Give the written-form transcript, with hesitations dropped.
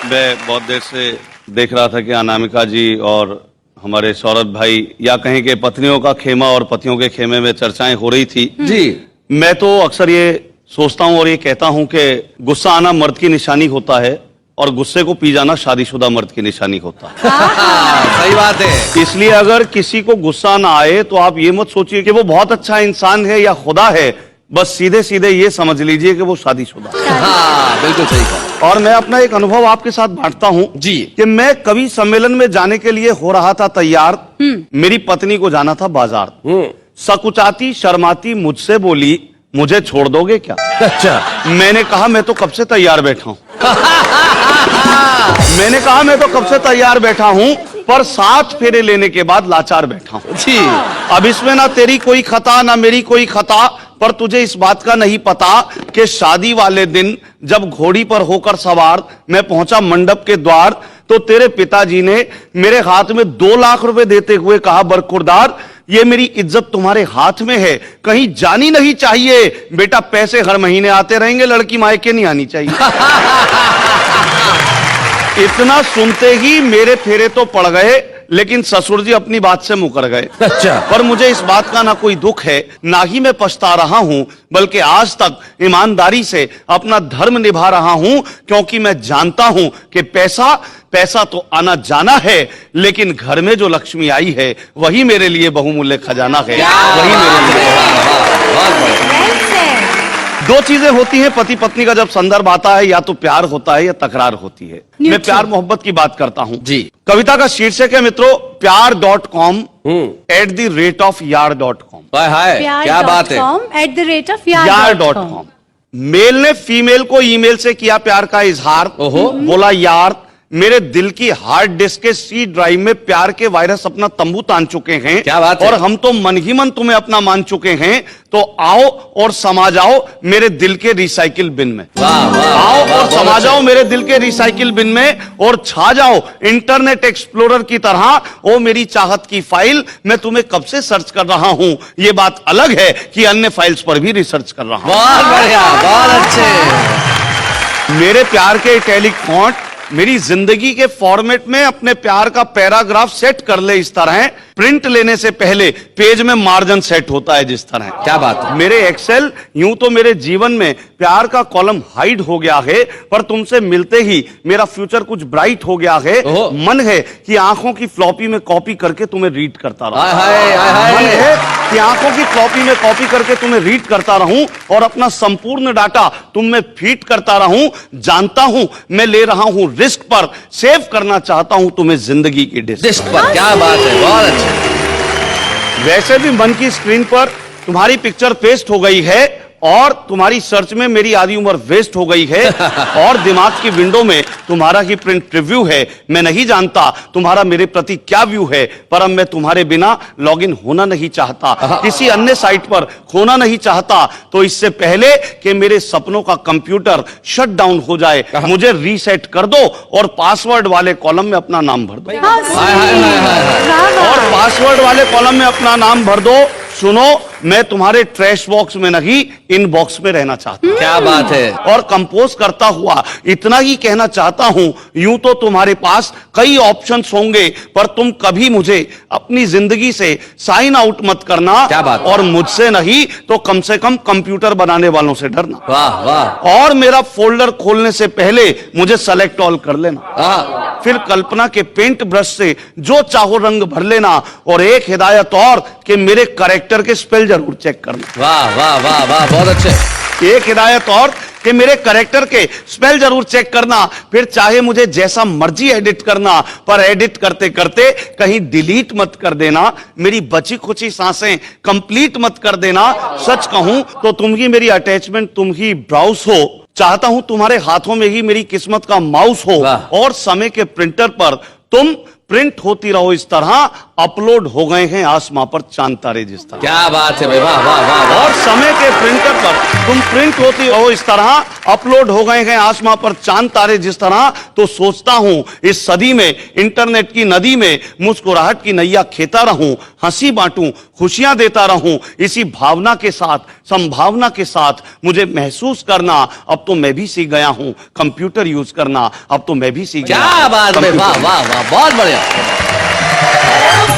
मैं बहुत देर से देख रहा था कि अनामिका जी और हमारे सौरभ भाई या कहीं के पत्नियों का खेमा और पतियों के खेमे में चर्चाएं हो रही थी। जी मैं तो अक्सर ये सोचता हूं और ये कहता हूं कि गुस्सा आना मर्द की निशानी होता है और गुस्से को पी जाना शादीशुदा मर्द की निशानी होता है। सही बात है। इसलिए अगर किसी को गुस्सा ना आए तो आप ये मत सोचिए कि वो बहुत अच्छा इंसान है या खुदा है, बस सीधे सीधे ये समझ लीजिए कि वो शादीशुदा है। हाँ बिल्कुल सही कहा। और मैं अपना एक अनुभव आपके साथ बांटता हूं जी कि मैं कवि सम्मेलन में जाने के लिए हो रहा था तैयार। मेरी पत्नी को जाना था बाजार। सकुचाती शर्माती मुझसे बोली, मुझे छोड़ दोगे क्या? अच्छा। मैंने कहा मैं तो कब से तैयार बैठा हूं। मैंने कहा मैं तो कब से तैयार बैठा हूं, पर 7 फेरे लेने के बाद लाचार बैठा हूं। जी अब इसमें ना तेरी कोई खता ना मेरी कोई खता, पर तुझे इस बात का नहीं पता कि शादी वाले दिन जब घोड़ी पर होकर सवार मैं पहुंचा मंडप के द्वार, तो तेरे पिताजी ने मेरे हाथ में 2 लाख रुपए देते हुए कहा, बरखुरदार ये मेरी इज्जत तुम्हारे हाथ में है, कहीं जानी नहीं चाहिए। बेटा पैसे हर महीने आते रहेंगे, लड़की मायके नहीं आनी चाहिए। इतना सुनते ही मेरे फेरे तो पड़ गए, लेकिन ससुर जी अपनी बात से मुकर गए। अच्छा। पर मुझे इस बात का ना कोई दुख है, ना ही मैं पछता रहा हूं, बल्कि आज तक ईमानदारी से अपना धर्म निभा रहा हूं, क्योंकि मैं जानता हूं कि पैसा तो आना जाना है, लेकिन घर में जो लक्ष्मी आई है वही मेरे लिए बहुमूल्य खजाना है। वही मेरे लिए। 2 चीजें होती हैं पति पत्नी का जब संदर्भ आता है, या तो प्यार होता है या तकरार होती है। मैं प्यार मोहब्बत की बात करता हूं। जी कविता का शीर्षक है मित्रों प्यार.com @yarr.com। हाय क्या बात है। यार.com। मेल ने फीमेल को ईमेल से किया प्यार का इजहार। बोला, यार मेरे दिल की हार्ड डिस्क के सी ड्राइव में प्यार के वायरस अपना तंबू तान चुके हैं। क्या बात है। और हम तो मन ही मन तुम्हें अपना मान चुके हैं, तो आओ और समा जाओ मेरे दिल के रिसाइकिल बिन में। आओ और समा जाओ मेरे दिल के रिसाइकिल बिन में, और छा जाओ इंटरनेट एक्सप्लोरर की तरह। ओ मेरी चाहत की फाइल, मैं तुम्हें कब से सर्च कर रहा हूं। ये बात अलग है कि अन्य फाइल्स पर भी रिसर्च कर रहा हूं। बहुत बढ़िया, बहुत अच्छे। मेरे प्यार के इटैलिक फॉन्ट मेरी जिंदगी के फॉर्मेट में अपने प्यार का पैराग्राफ सेट कर ले इस तरह। प्रिंट लेने से पहले पेज में मार्जिन सेट होता है जिस तरह। क्या बात है। मेरे एक्सेल यूं तो मेरे जीवन में प्यार का कॉलम हाइड हो गया है, पर तुमसे मिलते ही मेरा फ्यूचर कुछ ब्राइट हो गया है। मन है कि आंखों की फ्लॉपी में कॉपी करके तुम्हें रीड करता रहूं। मन है कि आंखों की फ्लॉपी में कॉपी करके तुम्हें रीड करता रहूं और अपना संपूर्ण डाटा तुम में फीड करता रहूं। जानता हूं मैं ले रहा हूं रिस्क, पर सेव करना चाहता हूं तुम्हें जिंदगी की डिस्क पर। क्या बात है, बहुत अच्छा। वैसे भी मन की स्क्रीन पर तुम्हारी पिक्चर पेस्ट हो गई है, और तुम्हारी सर्च में मेरी आधी उम्र वेस्ट हो गई है, और दिमाग की विंडो में तुम्हारा ही प्रिंट प्रीव्यू है। मैं नहीं जानता तुम्हारा मेरे प्रति क्या व्यू है, पर अब मैं तुम्हारे बिना लॉगिन होना नहीं चाहता, किसी अन्य साइट पर खोना नहीं चाहता। तो इससे पहले कि मेरे सपनों का कंप्यूटर शट डाउन हो जाए, मुझे रीसेट कर दो और पासवर्ड वाले कॉलम में अपना नाम भर दो। और पासवर्ड वाले कॉलम में अपना नाम भर दो। सुनो, मैं तुम्हारे ट्रैश बॉक्स में नहीं, इन बॉक्स में रहना चाहता हूं। क्या बात है। और कंपोज करता हुआ इतना ही कहना चाहता हूं, यूं तो तुम्हारे पास कई ऑप्शंस होंगे, पर तुम कभी मुझे अपनी जिंदगी से साइन आउट मत करना। क्या बात। और मुझसे नहीं तो कम से कम कंप्यूटर बनाने वालों से डरना। वाह वाह। और मेरा फोल्डर खोलने से पहले मुझे सेलेक्ट ऑल कर लेना। फिर कल्पना के पेंट ब्रश से जो चाहो रंग भर लेना। और एक हिदायत और कि मेरे कैरेक्टर के स्पेल जरूर चेक करना। वाह वाह वाह वाह, बहुत अच्छे। एक हिदायत और कि मेरे कैरेक्टर के स्पेल जरूर चेक करना। फिर चाहे मुझे जैसा मर्जी एडिट करना, पर एडिट करते करते कहीं डिलीट मत कर देना। मेरी बची खुची सांसें कंप्लीट मत कर देना। सच कहूं तो तुम ही मेरी अटैचमेंट, तुम ही ब्राउज हो। चाहता हूं तुम्हारे हाथों में ही मेरी किस्मत का माउस हो, और समय के प्रिंटर पर तुम प्रिंट होती रहो इस तरह, अपलोड हो गए हैं आसमां पर चांद तारे जिस तरह। क्या बात है भाई, वाह वाह वाह वाह। और समय के प्रिंटर पर तुम प्रिंट होती हो इस तरह, अपलोड हो गए हैं आसमां पर चांद तारे जिस तरह। तो सोचता हूं इस सदी में इंटरनेट की नदी में मुस्कुराहट की नैया खेता रहूं, हंसी बांटूं, खुशियां देता रहूं, इसी भावना के साथ, संभावना के साथ मुझे महसूस करना। अब तो मैं भी सीख गया हूं कंप्यूटर यूज करना, अब तो मैं भी सीख गया क्या हूं बात है, कंप्यूटर वाह वाह वाह, बहुत बढ़िया।